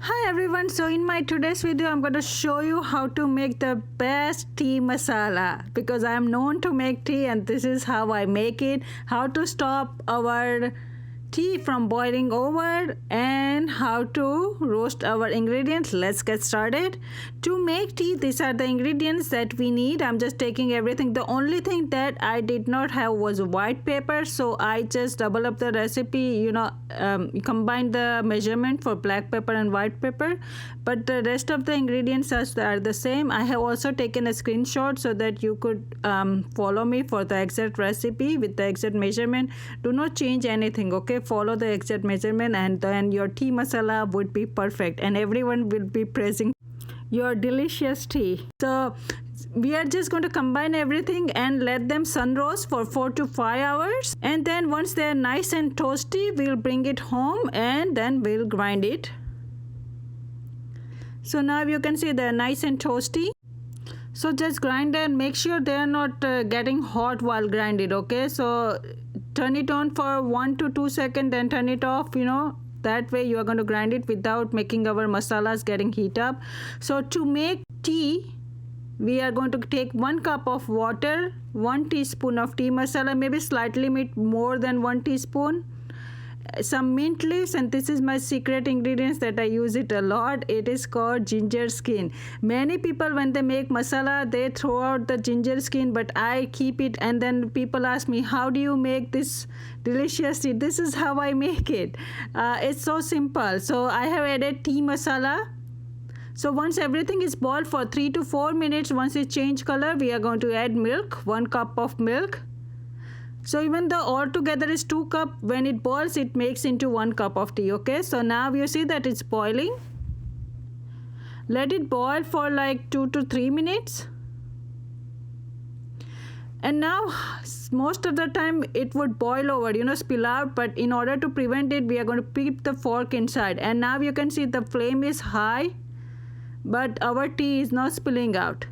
Hi everyone, so in my today's video I'm going to show you how to make the best tea masala because I am known to make tea and this is how I make it. How to stop our tea from boiling over and how to roast our ingredients. Let's get started. To make tea, these are the ingredients that we need. I'm just taking everything. The only thing that I did not have was white paper, so I just double up the recipe, combine the measurement for black pepper and white pepper, but the rest of the ingredients are the same. I have also taken a screenshot so that you could follow me for the exact recipe with the exact measurement. Do not change anything, okay? Follow the exact measurement and then your tea masala would be perfect and everyone will be praising your delicious tea. So we are just going to combine everything and let them sun roast for 4 to 5 hours, and then once they are nice and toasty we'll bring it home and then we'll grind it. So now you can see they're nice and toasty. So just grind and make sure they are not getting hot while grinding, okay? So turn it on for 1 to 2 seconds and turn it off, that way you are going to grind it without making our masalas getting heat up. So to make tea, we are going to take 1 cup of water, 1 teaspoon of tea masala, maybe slightly more than 1 teaspoon, some mint leaves, and this is my secret ingredients that I use it a lot. It is called ginger skin. Many people when they make masala they throw out the ginger skin, but I keep it, and then people ask me, how do you make this delicious tea? This is how I make it. It's so simple. So I have added tea masala. So once everything is boiled for 3 to 4 minutes, once it change color, we are going to add milk, 1 cup of milk. So even though all together is 2 cups, when it boils it makes into 1 cup of tea, okay? So now you see that it's boiling. Let it boil for like 2 to 3 minutes. And now most of the time it would boil over, spill out, but in order to prevent it we are going to keep the fork inside. And now you can see the flame is high, but our tea is not spilling out.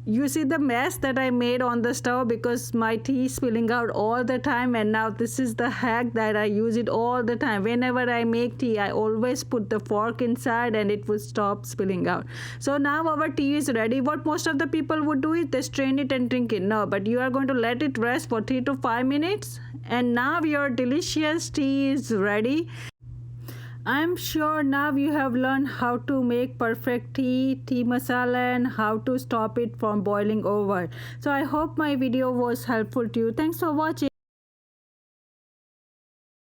You see the mess that I made on the stove because my tea is spilling out all the time, and now this is the hack that I use it all the time. Whenever I make tea, I always put the fork inside and it will stop spilling out. So now our tea is ready. What most of the people would do is they strain it and drink it. No, but you are going to let it rest for 3 to 5 minutes, and now your delicious tea is ready. I'm sure now you have learned how to make perfect tea masala, and how to stop it from boiling over. So I hope my video was helpful to you. Thanks for watching.